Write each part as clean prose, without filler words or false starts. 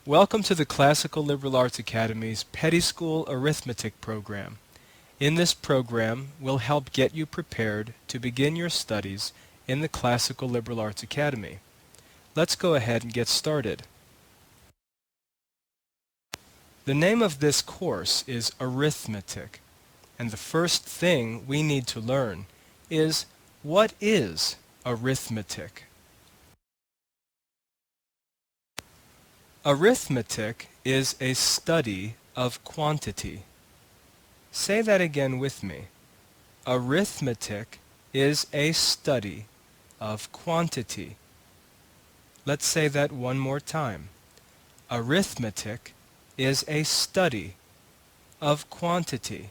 Welcome to the Classical Liberal Arts Academy's Petty School Arithmetic program. In this program, we'll help get you prepared to begin your studies in the Classical Liberal Arts Academy. Let's go ahead and get started. The name of this course is Arithmetic, and the first thing we need to learn is, what is arithmetic? Arithmetic is a study of quantity. Say that again with me. Arithmetic is a study of quantity. Let's say that one more time. Arithmetic is a study of quantity.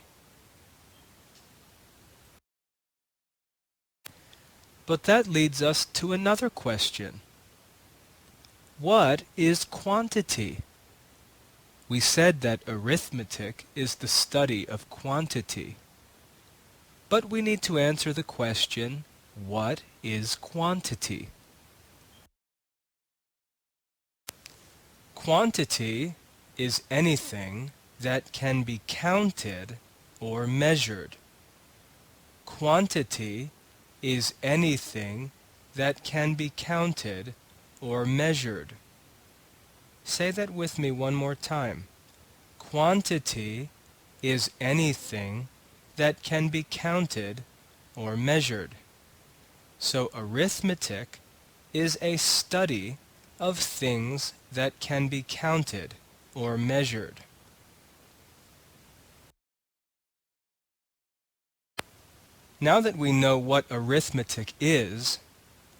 But that leads us to another question. What is quantity? We said that arithmetic is the study of quantity. But we need to answer the question, what is quantity? Quantity is anything that can be counted or measured. Quantity is anything that can be counted or measured. Say that with me one more time. Quantity is anything that can be counted or measured. So arithmetic is a study of things that can be counted or measured. Now that we know what arithmetic is,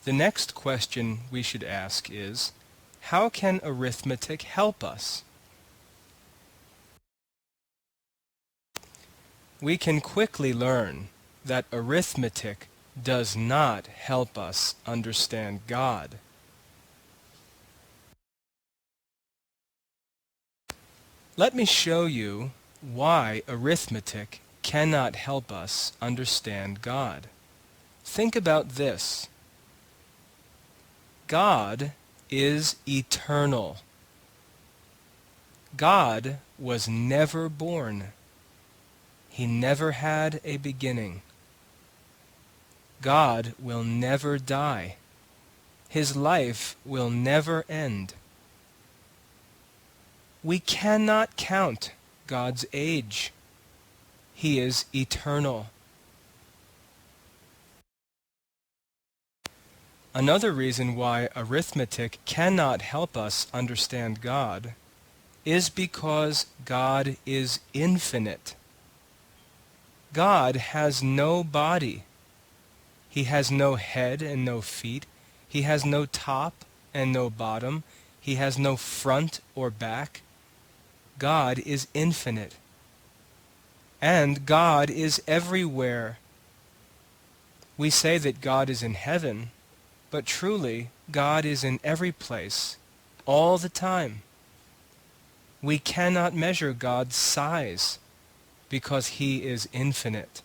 the next question we should ask is, how can arithmetic help us? We can quickly learn that arithmetic does not help us understand God. Let me show you why arithmetic cannot help us understand God. Think about this. God is eternal. God was never born. He never had a beginning. God will never die. His life will never end. We cannot count God's age. He is eternal. Another reason why arithmetic cannot help us understand God is because God is infinite. God has no body. He has no head and no feet. He has no top and no bottom. He has no front or back. God is infinite. And God is everywhere. We say that God is in heaven, but truly, God is in every place, all the time. We cannot measure God's size because He is infinite.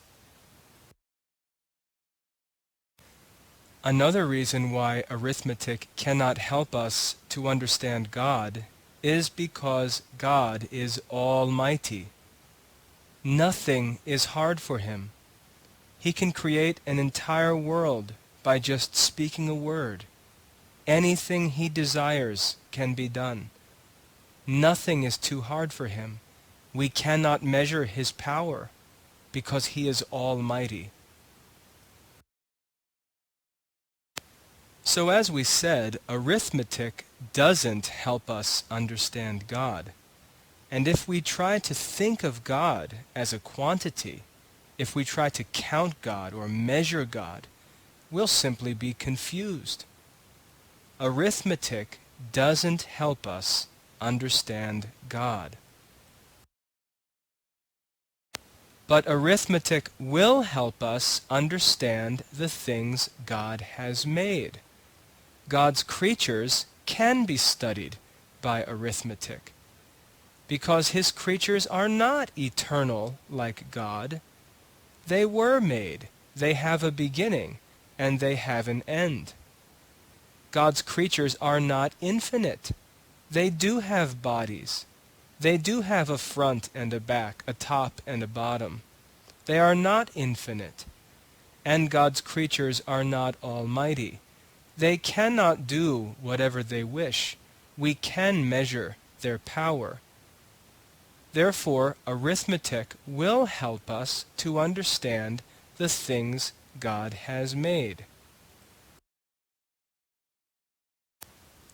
Another reason why arithmetic cannot help us to understand God is because God is almighty. Nothing is hard for Him. He can create an entire world by just speaking a word. Anything He desires can be done. Nothing is too hard for Him. We cannot measure His power because He is almighty. So as we said, arithmetic doesn't help us understand God. And if we try to think of God as a quantity, if we try to count God or measure God, we'll simply be confused. Arithmetic doesn't help us understand God. But arithmetic will help us understand the things God has made. God's creatures can be studied by arithmetic because His creatures are not eternal like God. They were made. They have a beginning and they have an end. God's creatures are not infinite. They do have bodies. They do have a front and a back, a top and a bottom. They are not infinite. And God's creatures are not almighty. They cannot do whatever they wish. We can measure their power. Therefore, arithmetic will help us to understand the things God has made.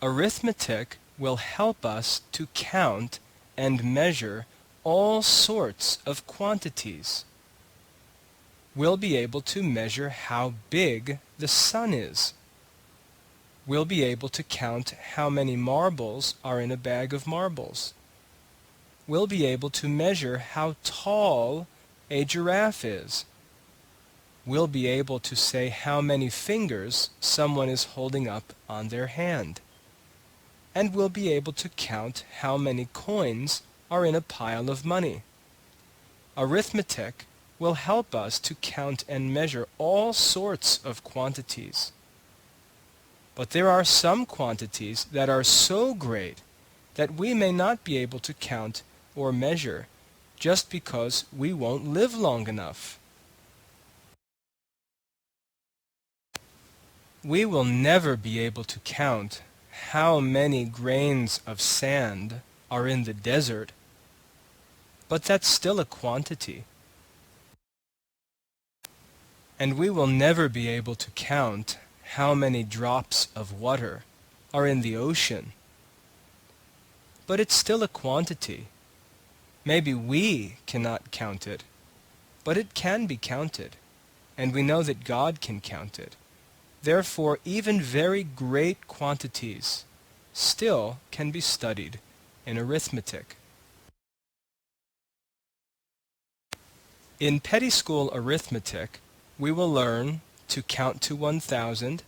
Arithmetic will help us to count and measure all sorts of quantities. We'll be able to measure how big the sun is. We'll be able to count how many marbles are in a bag of marbles. We'll be able to measure how tall a giraffe is. We'll be able to say how many fingers someone is holding up on their hand. And we'll be able to count how many coins are in a pile of money. Arithmetic will help us to count and measure all sorts of quantities. But there are some quantities that are so great that we may not be able to count or measure just because we won't live long enough. We will never be able to count how many grains of sand are in the desert, but that's still a quantity. And we will never be able to count how many drops of water are in the ocean, but it's still a quantity. Maybe we cannot count it, but it can be counted, and we know that God can count it. Therefore, even very great quantities still can be studied in arithmetic. In Petty School Arithmetic, we will learn to count to 1,000,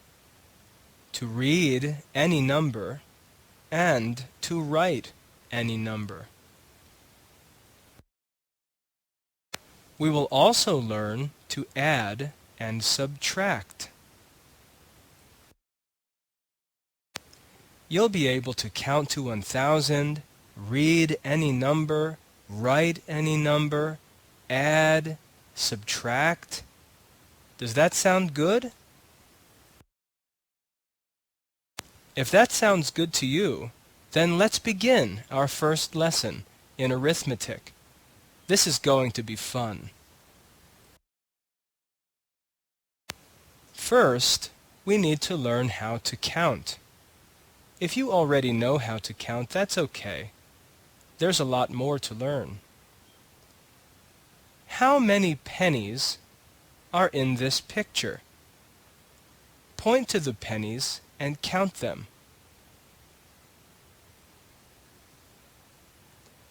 to read any number, and to write any number. We will also learn to add and subtract. You'll be able to count to 1,000, read any number, write any number, add, subtract. Does that sound good? If that sounds good to you, then let's begin our first lesson in arithmetic. This is going to be fun. First, we need to learn how to count. If you already know how to count, that's okay. There's a lot more to learn. How many pennies are in this picture? Point to the pennies and count them.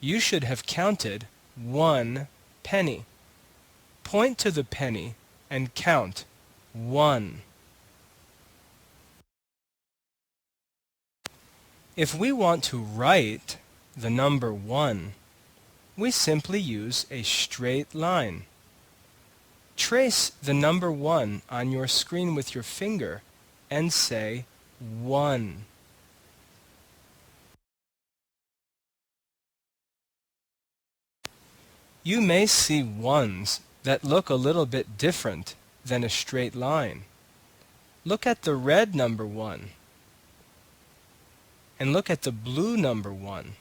You should have counted 1 penny. Point to the penny and count 1. If we want to write the number 1, we simply use a straight line. Trace the number 1 on your screen with your finger and say 1. You may see ones that look a little bit different than a straight line. Look at the red number 1. And look at the blue number 1.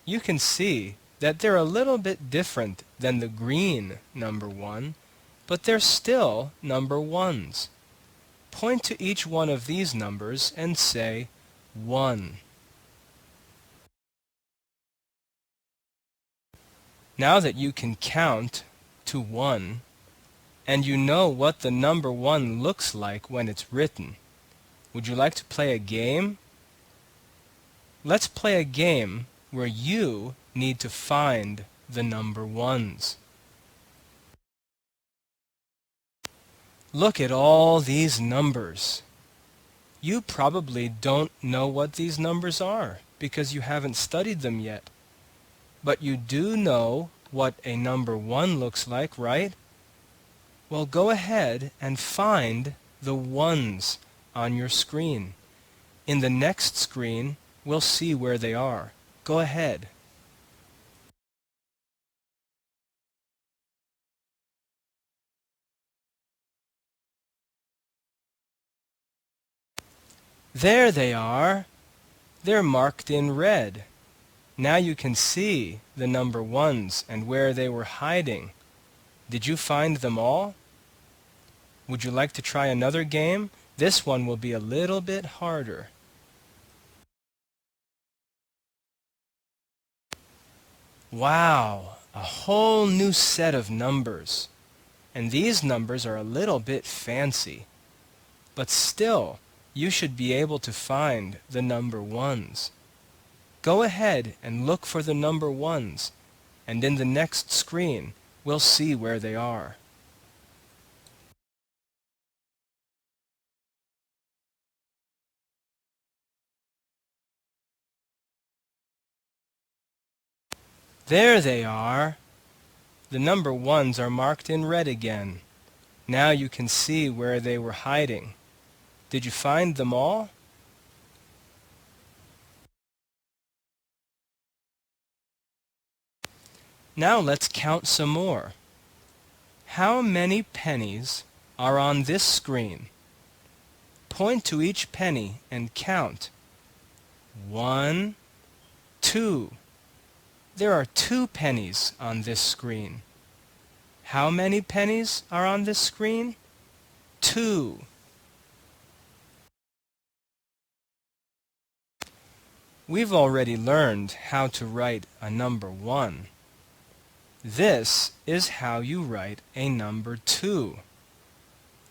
You can see that they're a little bit different than the green number 1, but they're still number 1s. Point to each one of these numbers and say 1. Now that you can count to 1, and you know what the number 1 looks like when it's written, would you like to play a game? Let's play a game where you need to find the number 1s. Look at all these numbers. You probably don't know what these numbers are because you haven't studied them yet. But you do know what a number 1 looks like, right? Well, go ahead and find the 1s on your screen. In the next screen, we'll see where they are. Go ahead. There they are. They're marked in red. Now you can see the number ones and where they were hiding. Did you find them all? Would you like to try another game? This one will be a little bit harder. Wow, a whole new set of numbers. And these numbers are a little bit fancy. But still, you should be able to find the number ones. Go ahead and look for the number ones, and in the next screen, we'll see where they are. There they are. The number ones are marked in red again. Now you can see where they were hiding. Did you find them all? Now let's count some more. How many pennies are on this screen? Point to each penny and count. 1, 2. There are 2 pennies on this screen. How many pennies are on this screen? 2. We've already learned how to write a number 1. This is how you write a number 2.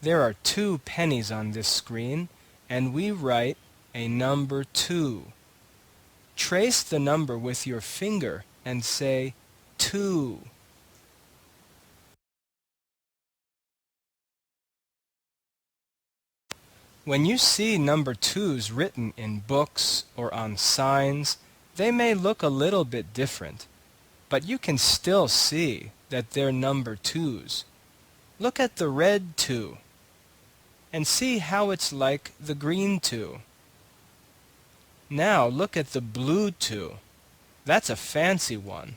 There are 2 pennies on this screen, and we write a number 2. Trace the number with your finger and say 2. When you see number 2s written in books or on signs, they may look a little bit different, but you can still see that they're number 2s. Look at the red 2 and see how it's like the green 2. Now look at the blue 2. That's a fancy one,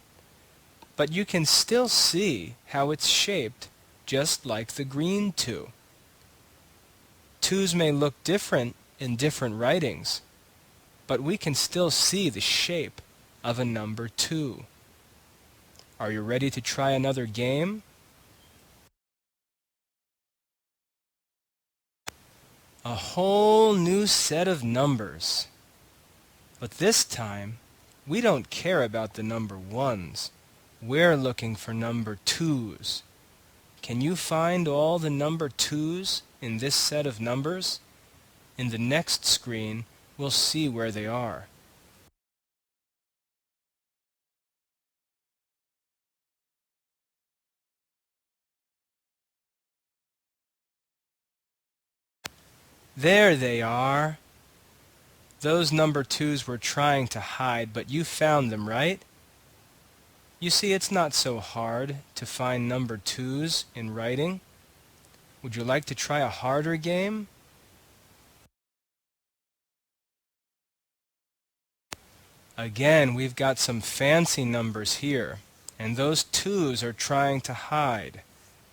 but you can still see how it's shaped just like the green 2. 2s may look different in different writings, but we can still see the shape of a number 2. Are you ready to try another game? A whole new set of numbers. But this time, we don't care about the number 1s. We're looking for number 2s. Can you find all the number 2s in this set of numbers? In the next screen, we'll see where they are. There they are. Those number 2s were trying to hide, but you found them, right? You see, it's not so hard to find number 2s in writing. Would you like to try a harder game? Again, we've got some fancy numbers here, and those 2s are trying to hide.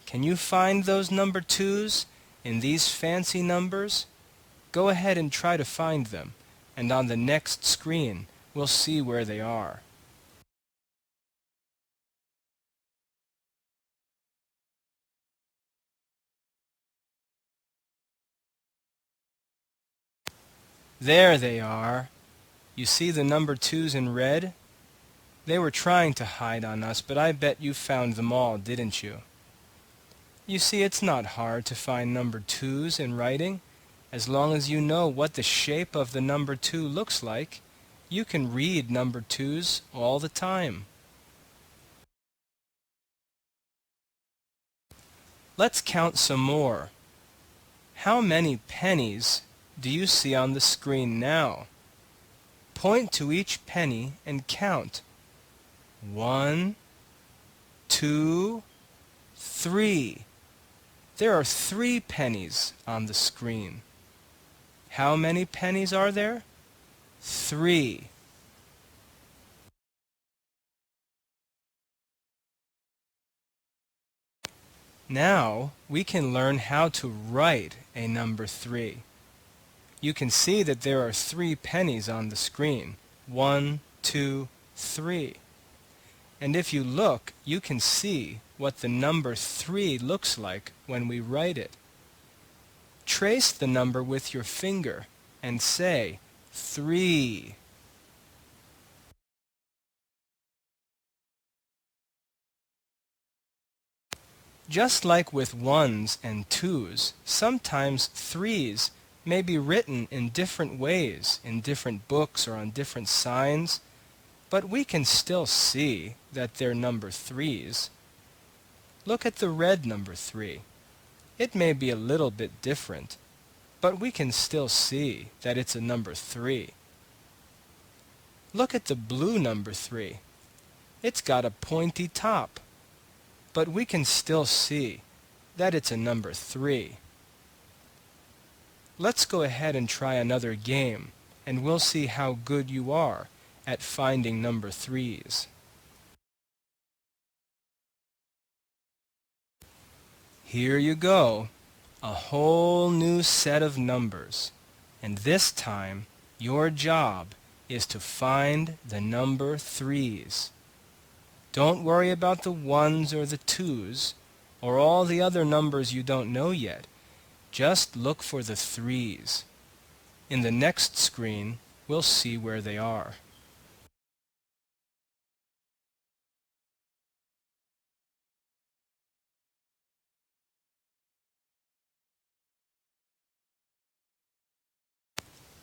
Can you find those number 2s in these fancy numbers? Go ahead and try to find them, and on the next screen, we'll see where they are. There they are. You see the number 2s in red? They were trying to hide on us, but I bet you found them all, didn't you? You see, it's not hard to find number 2s in writing. As long as you know what the shape of the number 2 looks like, you can read number 2s all the time. Let's count some more. How many pennies do you see on the screen now? Point to each penny and count. 1, 2, 3. There are 3 pennies on the screen. How many pennies are there? 3. Now we can learn how to write a number 3. You can see that there are 3 pennies on the screen. 1, 2, 3. And if you look, you can see what the number 3 looks like when we write it. Trace the number with your finger and say 3. Just like with 1s and 2s, sometimes 3s may be written in different ways, in different books or on different signs, but we can still see that they're number 3s. Look at the red number 3. It may be a little bit different, but we can still see that it's a number 3. Look at the blue number 3. It's got a pointy top, but we can still see that it's a number 3. Let's go ahead and try another game, and we'll see how good you are at finding number 3s. Here you go, a whole new set of numbers, and this time your job is to find the number 3s. Don't worry about the 1s or the 2s or all the other numbers you don't know yet. Just look for the 3s. In the next screen, we'll see where they are.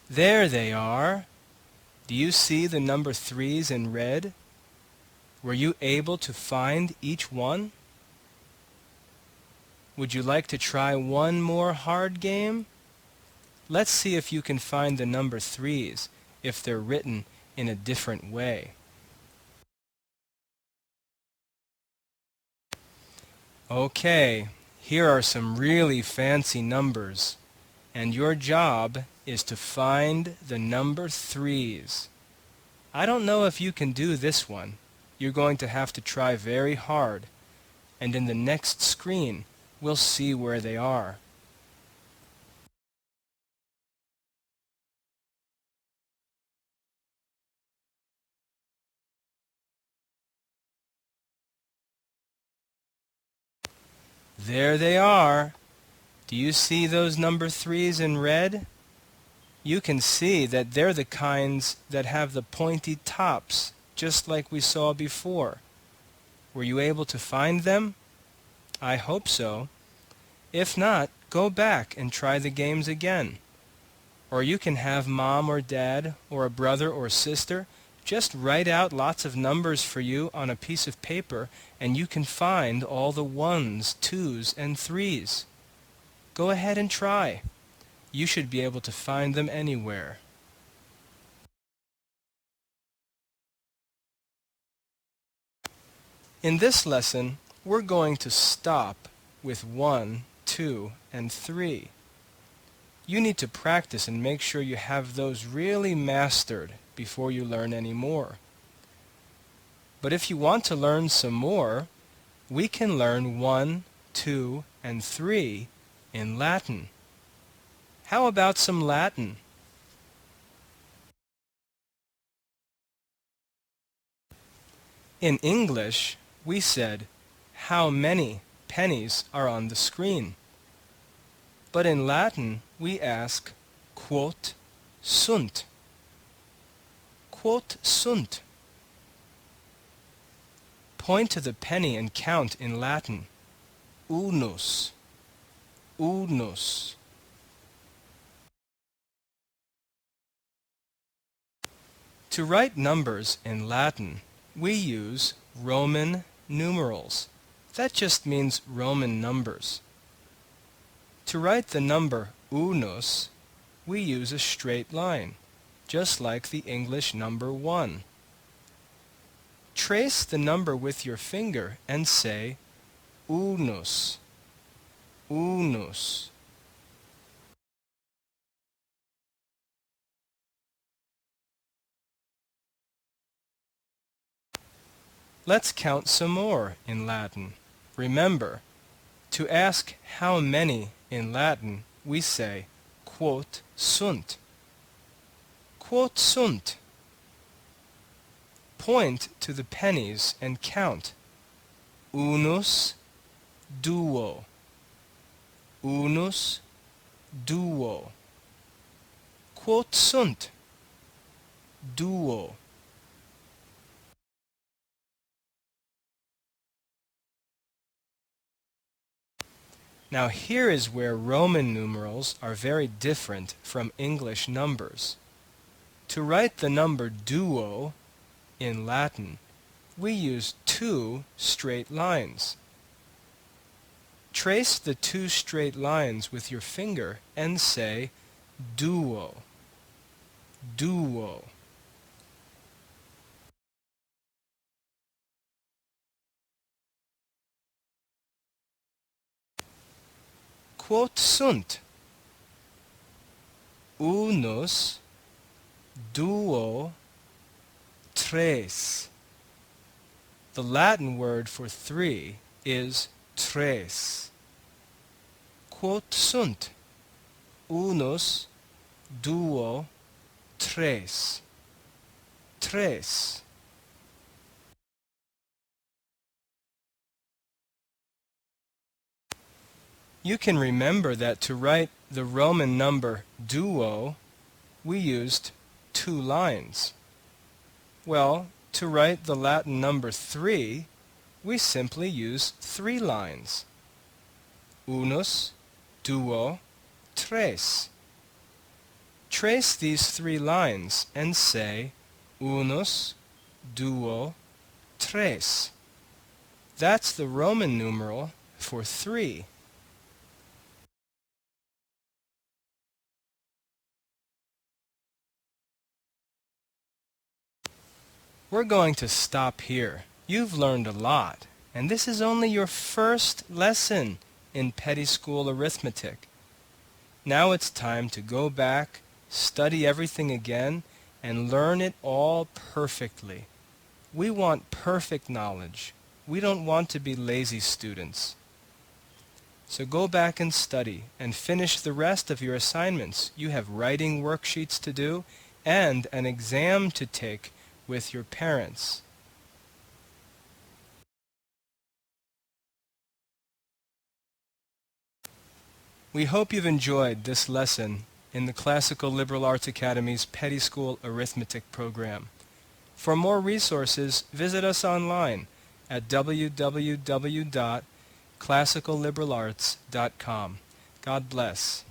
There they are. Do you see the number 3s in red? Were you able to find each one? Would you like to try one more hard game? Let's see if you can find the number 3s if they're written in a different way. Okay, here are some really fancy numbers, and your job is to find the number 3s. I don't know if you can do this one. You're going to have to try very hard, and in the next screen, we'll see where they are. There they are. Do you see those number 3s in red? You can see that they're the kinds that have the pointy tops, just like we saw before. Were you able to find them? I hope so. If not, go back and try the games again. Or you can have Mom or Dad or a brother or sister just write out lots of numbers for you on a piece of paper, and you can find all the 1s, 2s, and 3s. Go ahead and try. You should be able to find them anywhere. In this lesson, we're going to stop with 1, 2, and 3. You need to practice and make sure you have those really mastered before you learn any more. But if you want to learn some more, we can learn 1, 2, and 3 in Latin. How about some Latin? In English, we said, how many pennies are on the screen? But in Latin, we ask, quot sunt? Quot sunt? Point to the penny and count in Latin. Unus. Unus. To write numbers in Latin, we use Roman numerals. That just means Roman numbers. To write the number unus, we use a straight line, just like the English number 1. Trace the number with your finger and say unus, unus. Let's count some more in Latin. Remember, to ask how many in Latin, we say, quot sunt. Quot sunt. Point to the pennies and count. Unus, duo. Unus, duo. Quot sunt? Duo. Now here is where Roman numerals are very different from English numbers. To write the number duo in Latin, we use two straight lines. Trace the two straight lines with your finger and say duo, duo. Quot sunt? Unus, duo, tres. The Latin word for three is tres. Quot sunt? Unus, duo, tres. Tres. You can remember that to write the Roman number duo, we used two lines. Well, to write the Latin number 3, we simply use 3 lines. Unus, duo, tres. Trace these 3 lines and say unus, duo, tres. That's the Roman numeral for 3. We're going to stop here. You've learned a lot, and this is only your first lesson in Petty School Arithmetic. Now it's time to go back, study everything again, and learn it all perfectly. We want perfect knowledge. We don't want to be lazy students. So go back and study and finish the rest of your assignments. You have writing worksheets to do and an exam to take with your parents. We hope you've enjoyed this lesson in the Classical Liberal Arts Academy's Petty School Arithmetic program. For more resources, visit us online at www.classicalliberalarts.com. God bless.